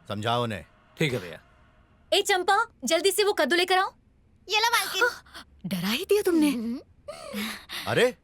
समझाओ उन्हें। ठीक है भैया। ए चंपा, जल्दी से वो कद्दू लेकर आओ। ये लो मालकिन। डरा ही दिया तुमने। अरे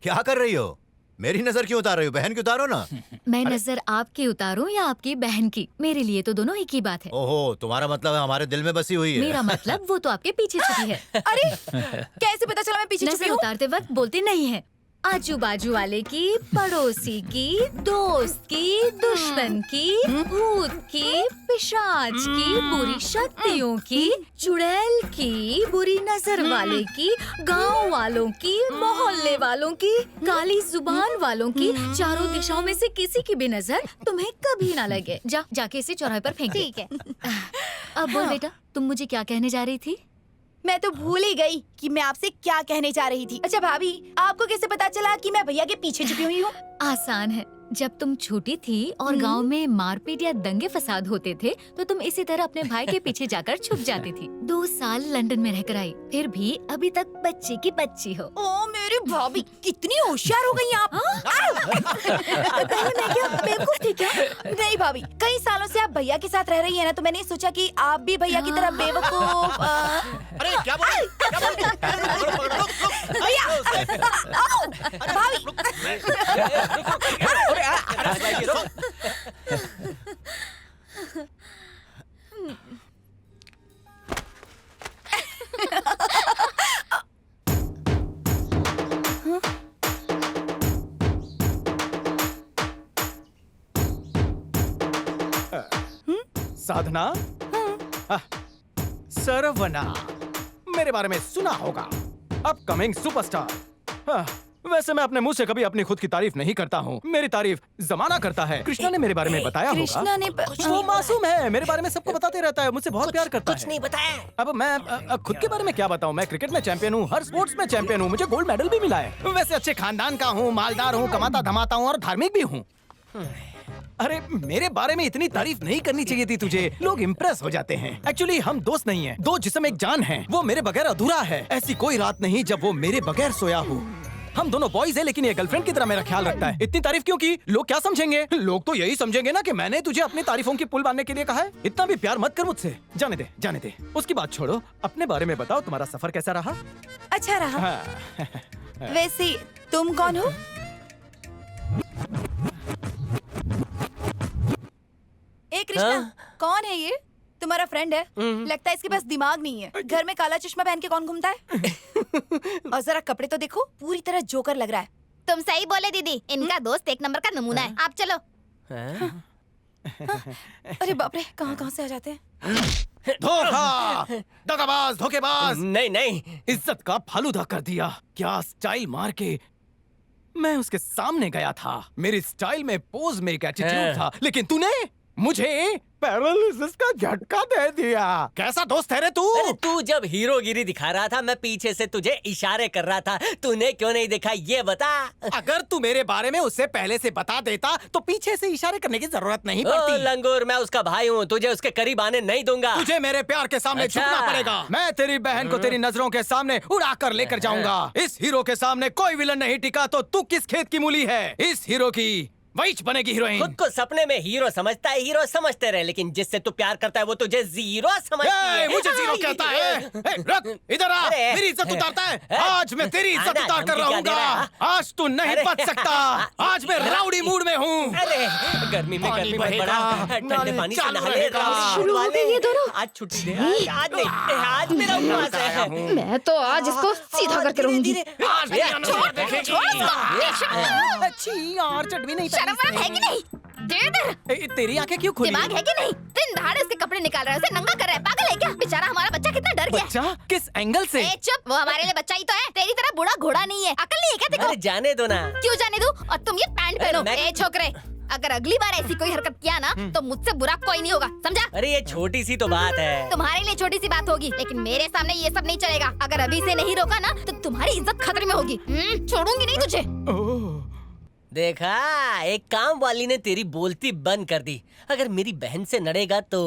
क्या कर रही हो? मेरी नजर क्यों उतार रही हो? बहन की उतारो ना। मैं नजर आपकी उतारूं या आपकी बहन की, मेरे लिए तो दोनों एक ही बात है। ओहो, तुम्हारा मतलब है हमारे दिल में बसी हुई है। मेरा मतलब वो तो आपके पीछे छुपी है। अरे कैसे पता चला मैं पीछे छुपी नजर हूँ? उतारते वक्त बोलते नहीं है। आजू बाजू वाले की, पड़ोसी की, दोस्त की, दुश्मन की, भूत की, पिशाच की, बुरी शक्तियों की, चुड़ैल की, बुरी नजर वाले की, गांव वालों की, मोहल्ले वालों की, काली जुबान वालों की, चारों दिशाओं में से किसी की भी नजर तुम्हें कभी ना लगे। जाके इसे चौराहे पर फेंक दे। ठीक है। अब बोल बेटा, तुम मुझे क्या कहने जा रही थी? मैं तो भूल ही गई कि मैं आपसे क्या कहने जा रही थी। अच्छा भाभी, आपको कैसे पता चला कि मैं भैया के पीछे छुपी हुई हूँ? आसान है। जब तुम छोटी थी और गांव में मारपीट या दंगे फसाद होते थे तो तुम इसी तरह अपने भाई के पीछे जाकर छुप जाती थी। 2 साल लंदन में रहकर आई, फिर भी अभी तक बच्चे की बच्ची हो। ओ मेरी भाभी, कितनी होशियार हो गई आप। मैं क्या बेवकूफ थी क्या? नहीं भाभी, कई सालों से आप भैया के साथ रह रही है ना, तो मैंने सोचा कि आप भी भैया की तरह बेवकूफ। अरे क्या भैया भाभी, साधना, सरवना, मेरे बारे में सुना होगा, अपकमिंग सुपरस्टार। वैसे मैं अपने मुंह से कभी अपनी खुद की तारीफ नहीं करता हूँ, मेरी तारीफ जमाना करता है। कृष्णा ने मेरे बारे में बताया होगा। कृष्णा ने वो मासूम है, मेरे बारे में सबको बताते रहता है, मुझसे बहुत प्यार करता है। कुछ नहीं बताया। अब मैं खुद के बारे में क्या बताऊं? मैं क्रिकेट में चैंपियन हूँ, हर स्पोर्ट्स में चैंपियन हूँ, मुझे गोल्ड मेडल भी मिला है। वैसे अच्छे खानदान का हूँ, मालदार हूँ, कमाता धमाता हूँ और धार्मिक भी हूँ। अरे मेरे बारे में इतनी तारीफ नहीं करनी चाहिए थी तुझे, लोग इम्प्रेस हो जाते हैं। एक्चुअली हम दोस्त नहीं हैं, 2 जिस्म एक जान है। वो मेरे बगैर अधूरा है। ऐसी कोई रात नहीं जब वो मेरे बगैर सोया हो। हम दोनों बॉयज हैं, लेकिन ये गर्लफ्रेंड की तरह मेरा ख्याल रखता है। इतनी तारीफ क्यों की? लोग क्या समझेंगे? लोग तो यही समझेंगे ना कि मैंने तुझे अपनी तारीफों की पुल बांधने के लिए कहा है। इतना भी प्यार मत कर मुझसे। जाने दे, जाने दे। उसकी बात छोड़ो, अपने बारे में बताओ, तुम्हारा सफर कैसा रहा? अच्छा रहा। हाँ। वैसे तुम कौन हो? ए कृष्णा, कौन है ये? तुम्हारा फ्रेंड है? लगता है इसके पास दिमाग नहीं है। घर में काला चश्मा पहन के कौन घूमता है? और जरा कपड़े तो देखो, पूरी तरह जोकर लग रहा है। तुम सही बोले दीदी, इनका दोस्त एक नंबर का नमूना है। आप चलो। अरे बाप रे, कहाँ से आ जाते हैं? धोखा, दगाबाज, धोखेबाज। नहीं नहीं, इज्जत का फालूदा कर दिया। क्या स्टाइल मार के मैं उसके सामने गया था। मेरी स्टाइल में, पोज में एक एटीट्यूड था, लेकिन तूने मुझे पैरालिसिस का झटका दे दिया। कैसा दोस्त है रे तू? अरे तू जब हीरोगिरी दिखा रहा था, मैं पीछे से तुझे इशारे कर रहा था, तूने क्यों नहीं देखा ये बता। अगर तू मेरे बारे में उससे पहले से बता देता तो पीछे से इशारे करने की जरूरत नहीं ओ पड़ती। लंगूर, मैं उसका भाई हूँ, तुझे उसके करीब आने नहीं दूंगा। तुझे मेरे प्यार के सामने अच्छा। झुकना पड़ेगा। मैं तेरी बहन को तेरी नजरों के सामने उड़ा कर लेकर जाऊंगा। इस हीरो के सामने कोई विलन नहीं टिका तो तू किस खेत की मूली है? इस हीरो की वही बनेगी हीरोइन। खुद को सपने में हीरो समझता है, हीरो समझते रहे, लेकिन जिससे तू प्यार करता है वो तुझे जीरो समझती है। मुझे जीरो कहता है। रुक, इधर आ। अरे। मेरी इज्जत उतारता है। आज मैं तेरी इज्जत आना, उतार कर धमकी क्या दे रहा रहूंगा। है? आज तू नहीं अरे। बच सकता। आज मैं राउडी मूड में हूँ। अरे गर्मी में पानी गर्मी में बहेगा, बड़ा ठंडे नाले पानी से चालू नहा ले। रहेगा। राउडी शुरू हो वाले। गए ये दोनों। आज छुट्टी दे। आज नहीं, आज मेरा उपवास है। मैं तो आज इसको सीधा करके रहूंगी। आज नहीं आना छोड़, देखेगी। अच्छी यार, चटनी नहीं शर्म वरम है कि नहीं? दे दे। तेरी आंखें क्यों खुली? दिमाग है कि नहीं? दिन दहाड़े उसके कपड़े निकाल रहा है, उसे नंगा कर रहा है। पागल है क्या? बेचारा हमारा बच्चा कितना डर गया। बच्चा? किस एंगल से? ए चुप, वो हमारे लिए बच्चा ही तो है। तेरी तरह बूढ़ा घोड़ा नहीं है। अकल नहीं है क्या अरे देखो? जाने दो ना। क्यों जाने दूं? और तुम ये पैंट पहनो। मैं- ए छोकरे, अगर अगली बार ऐसी कोई हरकत किया ना तो मुझसे बुरा कोई नहीं होगा, समझा? अरे ये छोटी सी तो बात है। तुम्हारे लिए छोटी सी बात होगी, लेकिन मेरे सामने ये सब नहीं चलेगा। अगर अभी से नहीं रोका ना तो तुम्हारी इज्जत खतरे में होगी। छोड़ूंगी नहीं तुझे। देखा, एक काम वाली ने तेरी बोलती बंद कर दी। अगर मेरी बहन से लड़ेगा तो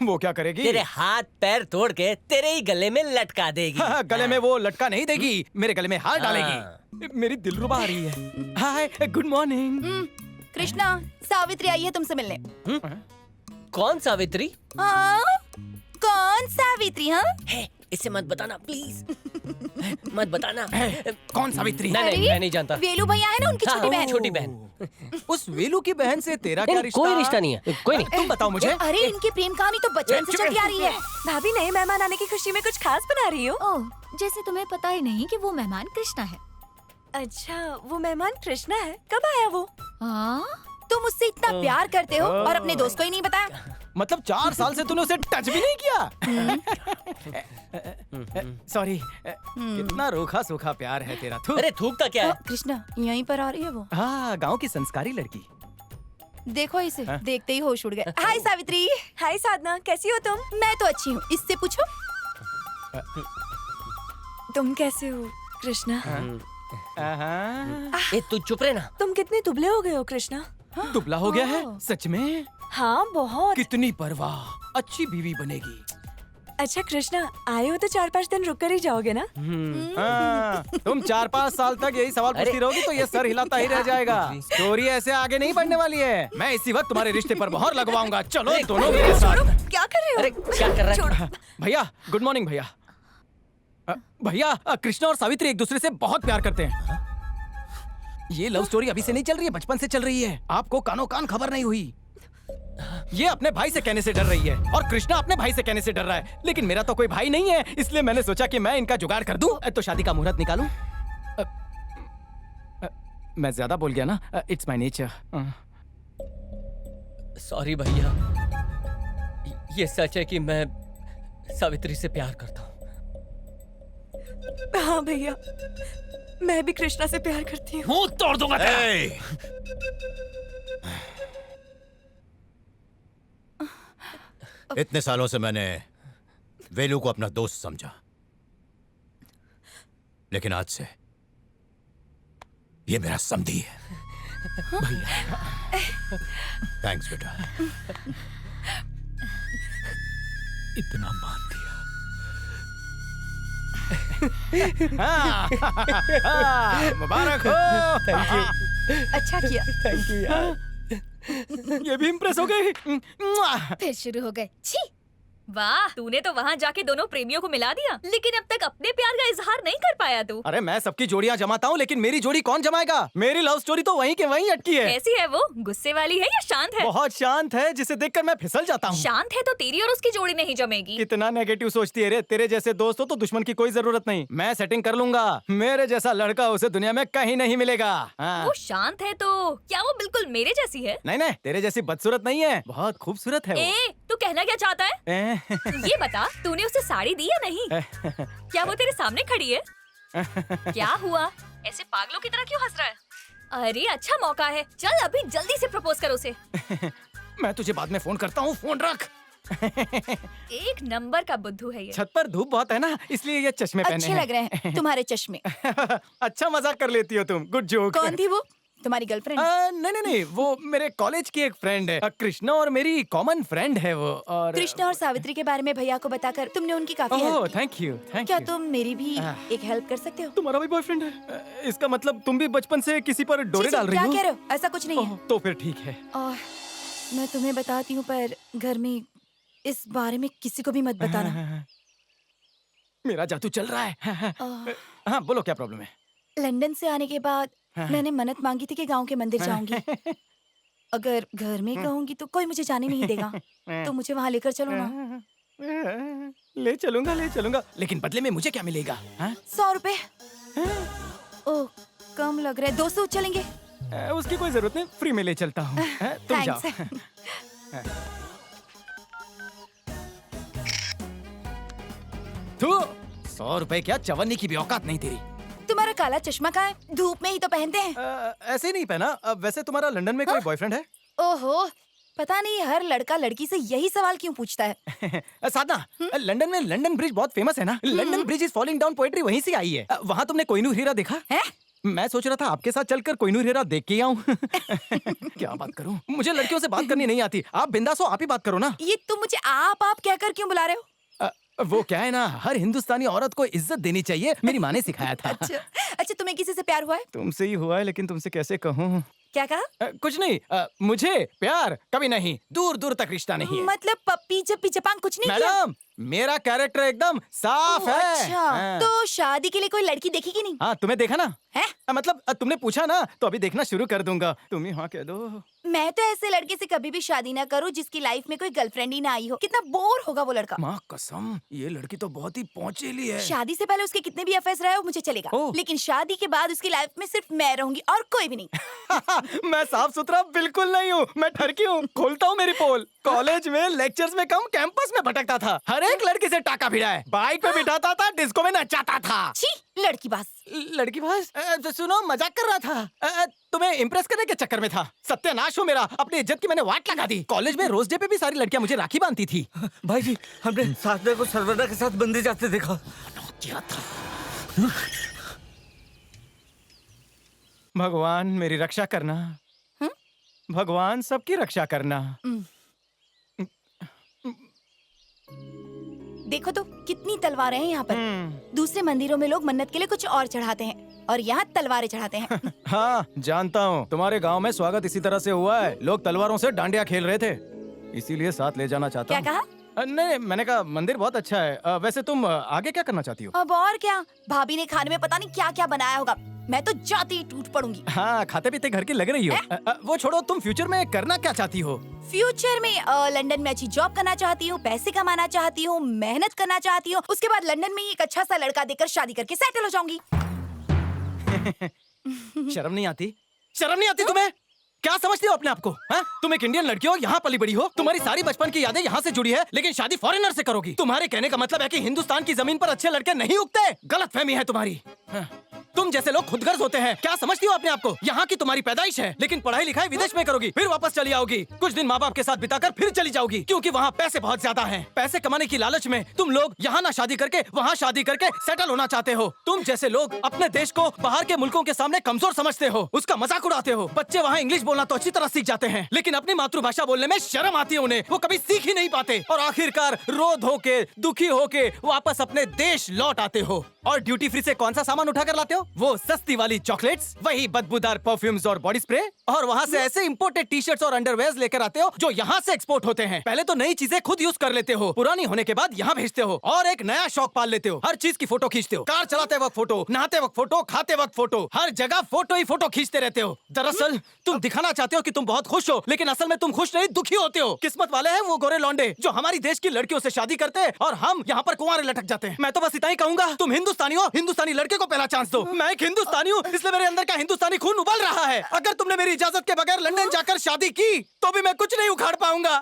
वो क्या करेगी? तेरे हाथ पैर तोड़ के तेरे ही गले में लटका देगी। गले में वो लटका नहीं देगी, मेरे गले में हार हाँ। डालेगी। मेरी दिलरुबा आ रही है। हाय, गुड मॉर्निंग। कृष्णा, सावित्री आई है तुमसे मिलने। कौन सावित्री? हाँ? कौन सावित्री? हाँ, है, इसे मत बताना प्लीज। मत बताना। कौन सावित्री? नहीं नहीं, मैं नहीं जानता। वेलू भैया है ना, उनकी हाँ, छोटी बहन। छोटी बहन। उस वेलू की बहन से तेरा क्या नहीं, रिश्ता? कोई रिश्ता नहीं है, कोई नहीं। तुम बताओ मुझे। अरे इनकी प्रेम कहानी तो बचपन से चली आ रही है। भाभी नए मेहमान आने की खुशी में कुछ खास बना रही हो? ओह, जैसे तुम्हें पता ही नहीं कि वो मेहमान कृष्णा है। अच्छा, वो मेहमान कृष्णा है। कब आया वो? हाँ? तुम उससे इतना प्यार करते हो और अपने दोस्त को ही नहीं बताया। मतलब 4 साल से तूने उसे टच भी नहीं किया? सॉरी, कितना रूखा सूखा प्यार है तेरा। थू। अरे थूकता क्या है? कृष्णा यहीं पर आ रही है वो। हाँ, गांव की संस्कारी लड़की। देखो इसे, देखते ही होश उड़ गए। हाय सावित्री। हाय साधना, कैसी हो तुम? मैं तो अच्छी हूँ, इससे पूछो। तुम कैसे हो कृष्णा? हाँ। ए तू चुप रहे ना। तुम कितने दुबले हो गए हो कृष्णा? दुबला हो गया है? सच में? हाँ बहुत। कितनी परवाह, अच्छी बीवी बनेगी। अच्छा कृष्णा, आए हो तो 4-5 दिन रुक कर ही जाओगे ना? हाँ, तुम 4-5 साल तक यही सवाल पूछती रहोगी तो ये सर हिलाता ही रह जाएगा। स्टोरी ऐसे आगे नहीं बढ़ने वाली है। मैं इसी वक्त तुम्हारे रिश्ते पर मोहर लगवाऊंगा। चलो दोनों मेरे साथ। क्या कर रहे हो? अरे क्या कर रहा है? भैया, गुड मॉर्निंग भैया। भैया, कृष्णा और सावित्री एक दूसरे से बहुत प्यार करते हैं। ये लव स्टोरी अभी से नहीं चल रही है, बचपन से चल रही है। आपको कानों कान खबर नहीं हुई। ये अपने भाई से कहने से डर रही है और कृष्णा अपने भाई से कहने से डर रहा है। लेकिन मेरा तो कोई भाई नहीं है, इसलिए मैंने सोचा कि मैं इनका जुगाड़ कर दूं। तो शादी का मुहूर्त निकालूं। मैं ज्यादा बोल गया ना? It's my nature. सॉरी भैया, ये सच है कि मैं सावित्री से प्यार करता हूँ। हाँ भैया, मैं भी कृष्णा से प्यार करती हूँ। मुंह तोड़ दूंगा तेरा। ए! इतने सालों से मैंने वेलू को अपना दोस्त समझा, लेकिन आज से ये मेरा समधी है। थैंक्स बेटा, इतना मान दिया। मुबारक हो। Thank you. अच्छा किया। थैंक यू यार। ये भी इम्प्रेस हो गई। फिर शुरू हो गए। छी! वाह, तूने तो वहाँ जाके दोनों प्रेमियों को मिला दिया, लेकिन अब तक अपने प्यार का इजहार नहीं कर पाया तू। अरे मैं सबकी जोड़ियां जमाता हूँ, लेकिन मेरी जोड़ी कौन जमाएगा? मेरी लव स्टोरी तो वहीं के वहीं अटकी है। कैसी है वो? गुस्से वाली है या शांत है? बहुत शांत है, जिसे देखकर मैं फिसल जाता हूँ। शांत है तो तेरी और उसकी जोड़ी नहीं जमेगी। कितना नेगेटिव सोचती है रे। तेरे जैसे दोस्त हो तो दुश्मन की कोई जरूरत नहीं। मैं सेटिंग कर लूंगा। मेरे जैसा लड़का उसे दुनिया में कहीं नहीं मिलेगा। हाँ। वो शांत है तो क्या वो बिल्कुल मेरे जैसी है? नहीं नहीं, तेरे जैसी बदसूरत नहीं है, बहुत खूबसूरत है वो। तू कहना क्या चाहता है? ये बता, तूने उसे साड़ी दी या नहीं? क्या वो तेरे सामने खड़ी है? क्या हुआ? ऐसे पागलों की तरह क्यों हंस रहा है? अरे अच्छा मौका है, चल अभी जल्दी से प्रपोज कर उसे। मैं तुझे बाद में फोन करता हूँ, फोन रख। एक नंबर का बुद्धू है ये। छत पर धूप बहुत है ना, इसलिए ये चश्मे पहने अच्छे हैं। लग रहे हैं तुम्हारे चश्मे। अच्छा मजाक कर लेती हो तुम। Good joke. कौन थी वो? तुम्हारी गर्लफ्रेंड? नहीं, वो मेरे कॉलेज की एक फ्रेंड है। कृष्णा और मेरी कॉमन फ्रेंड है वो। और कृष्णा और सावित्री के बारे में भैया को बताकर तुमने उनकी काफी हेल्प ओह की। थैंक यू, थैंक क्या यू। तुम मेरी भी एक हेल्प कर सकते हो? तुम्हारा भी बॉयफ्रेंड है? इसका मतलब तुम भी बचपन से किसी पर डोरे छी, डाल रही क्या हो? कह रहे हो? ऐसा कुछ नहीं है। ओह, तो फिर ठीक है। और मैं तुम्हें बताती हूँ, पर घर में इस बारे में किसी को भी मत बताना। मेरा जादू चल रहा है। आह, हाँ बोलो, क्या प्रॉब्लम है? लंदन से आने के बाद मैंने मन्नत मांगी थी कि गांव के मंदिर जाऊंगी। अगर घर में कहूंगी तो कोई मुझे जाने नहीं देगा, तो मुझे वहाँ लेकर चलो ना। ले चलूंगा, लेकिन बदले में मुझे क्या मिलेगा? हाँ? 100 रुपए। ओह कम लग रहा है, 200 चलेंगे? उसकी कोई जरूरत नहीं, फ्री में ले चलता हूँ। तुम जाओ। तू 100 रुपए क्या, चवन्नी की भी औकात नहीं तेरी। तुम्हारा काला चश्मा कहाँ है? धूप में ही तो पहनते हैं। ऐसे ही नहीं पहना। वैसे तुम्हारा लंदन में कोई बॉयफ्रेंड है? ओहो, पता नहीं हर लड़का लड़की से यही सवाल क्यों पूछता है। साधना, लंदन में लंदन ब्रिज बहुत फेमस है ना। London bridge is falling down poetry वहीं से आई है। वहाँ तुमने कोहिनूर हीरा देखा है? मैं सोच रहा था आपके साथ चलकर कोहिनूर हीरा देख के आऊं। क्या बात करूं? मुझे लड़कियों से बात करनी नहीं आती। आप बिंदास हो, आप ही बात करो ना। ये तुम मुझे आप कहकर क्यों बुला रहे हो? वो क्या है ना, हर हिंदुस्तानी औरत को इज्जत देनी चाहिए, मेरी माँ ने सिखाया था। अच्छा तुम्हें किसी से प्यार हुआ है? तुमसे ही हुआ है, लेकिन तुमसे कैसे कहूँ? क्या कहा? कुछ नहीं, मुझे प्यार कभी नहीं, दूर दूर तक रिश्ता नहीं है। मतलब पप्पी जप्पी जपांग कुछ नहीं किया? मैडम, मेरा कैरेक्टर एकदम साफ है। अच्छा, हाँ। तो शादी के लिए कोई लड़की देखेगी नहीं? हाँ, तुम्हें देखा ना है? मतलब तुमने पूछा ना, तो अभी देखना शुरू कर दूंगा। तुम ही हाँ कह दो। मैं तो ऐसे लड़के से कभी भी शादी ना करूं जिसकी लाइफ में कोई गर्लफ्रेंड ही ना आई हो। कितना बोर होगा वो लड़का। माँ कसम, ये लड़की तो बहुत ही पहुंचेली है। शादी से पहले उसके कितने भी अफेयर्स रहे हो मुझे चलेगा, ओह। लेकिन शादी के बाद उसकी लाइफ में सिर्फ मैं रहूंगी और कोई भी नहीं। मैं साफ सुथरा बिल्कुल नहीं हूँ, मैं ठरकी हूँ। खोलता हूँ मेरी पोल। कॉलेज में लेक्चर्स में कम, कैंपस में भटकता था। हर एक लड़की से टाका भिड़ा है। बाइक पे बिठाता था, डिस्को में नचाता था। छी, लड़की बास। लड़की बास? सुनो, मजाक कर रहा था। तुम्हें इम्प्रेस करने के चक्कर में था। सत्यानाश हो मेरा, अपनी इज्जत की मैंने वाट लगा दी। कॉलेज में रोज डे पे भी सारी लड़कियां मुझे राखी बांधती थी। भाई जी, हमने साधना को सरवना के साथ बंदे जाते देखा। क्या था? भगवान मेरी रक्षा करना। भगवान सबकी रक्षा करना। देखो तो कितनी तलवारें हैं यहाँ पर। दूसरे मंदिरों में लोग मन्नत के लिए कुछ और चढ़ाते हैं और यहाँ तलवारें चढ़ाते हैं। हाँ, जानता हूँ। तुम्हारे गांव में स्वागत इसी तरह से हुआ है। लोग तलवारों से डांडिया खेल रहे थे, इसीलिए साथ ले जाना चाहता क्या हूँ। कहा? नहीं, मैंने कहा मंदिर बहुत अच्छा है। वैसे तुम आगे क्या करना चाहती हो? अब और क्या, भाभी ने खाने में पता नहीं क्या क्या बनाया होगा। मैं तो जाती ही टूट पड़ूंगी। हाँ, खाते पीते घर की लग रही हो। वो छोड़ो, तुम फ्यूचर में करना क्या चाहती हो? फ्यूचर में लंदन में अच्छी जॉब करना चाहती हूँ, पैसे कमाना चाहती हूँ, मेहनत करना चाहती हूँ। उसके बाद लंदन में ही एक अच्छा सा लड़का देकर शादी करके सेटल हो जाऊंगी। शर्म नहीं आती? शर्म नहीं आती तुम्हें? क्या समझती हो अपने आप को? हाँ? तुम एक इंडियन लड़की हो, यहाँ पली बड़ी हो, तुम्हारी सारी बचपन की यादें यहाँ से जुड़ी है, लेकिन शादी फॉरेनर से करोगी। तुम्हारे कहने का मतलब है कि हिंदुस्तान की जमीन पर अच्छे लड़के नहीं उगते। गलतफहमी है तुम्हारी। हाँ? तुम जैसे लोग खुदगर्ज होते हैं। क्या समझती हो अपने आप को? यहाँ की तुम्हारी पैदाइश है, लेकिन पढ़ाई लिखाई विदेश में करोगी, फिर वापस चली आओगी। कुछ दिन माँ बाप के साथ बिताकर फिर चली जाओगी, क्योंकि वहाँ पैसे बहुत ज्यादा हैं। पैसे कमाने की लालच में तुम लोग यहाँ ना शादी करके वहाँ शादी करके सेटल होना चाहते हो। तुम जैसे लोग अपने देश को बाहर के मुल्कों के सामने कमजोर समझते हो, उसका मजाक उड़ाते हो। बच्चे वहाँ इंग्लिश बोलना तो अच्छी तरह सीख जाते हैं, लेकिन अपनी मातृभाषा बोलने में शर्म आती है उन्हें। वो कभी सीख ही नहीं पाते और आखिरकार रो धो के, दुखी होके वापस अपने देश लौट आते हो। और ड्यूटी फ्री से कौन सा सामान उठा कर लाते हो? वो सस्ती वाली चॉकलेट्स, वही बदबूदार परफ्यूम्स और बॉडी स्प्रे, और वहाँ से ऐसे इंपोर्टेड टी शर्ट्स और अंडरवेयर्स लेकर आते हो जो यहाँ से एक्सपोर्ट होते हैं। पहले तो नई चीजें खुद यूज कर लेते हो, पुरानी होने के बाद यहाँ भेजते हो और एक नया शौक पाल लेते हो। हर चीज की फोटो खींचते हो, कार चलाते वक्त फोटो, नहाते वक्त फोटो, खाते वक्त फोटो, हर जगह फोटो ही फोटो खींचते रहते हो। दरअसल तुम दिखाना चाहते हो कि तुम बहुत खुश हो, लेकिन असल में तुम खुश नहीं, दुखी होते हो। किस्मत वाले हैं वो गोरे लौंडे जो हमारी देश की लड़कियों से शादी करते हैं और हम यहाँ पर कुंवारे लटक जाते हैं। मैं तो बस इतना ही कहूंगा, तुम हिंदुस्तानी हो, हिंदुस्तानी लड़के को पहला चांस दो। मैं एक हिंदुस्तानी हूँ, इसलिए मेरे अंदर का हिंदुस्तानी खून उबल रहा है। अगर तुमने मेरी इजाजत के बगैर लंदन जाकर शादी की तो भी मैं कुछ नहीं उखाड़ पाऊंगा।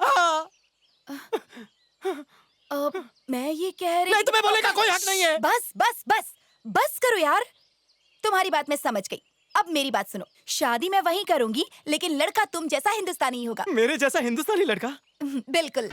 मैं ये कह रही नहीं, तुम्हें बोलने का कोई हक नहीं है। बस बस बस बस करो यार, तुम्हारी बात मैं समझ गई। अब मेरी बात सुनो, शादी मैं वही करूंगी, लेकिन लड़का तुम जैसा हिंदुस्तानी ही होगा। मेरे जैसा हिंदुस्तानी लड़का? बिल्कुल।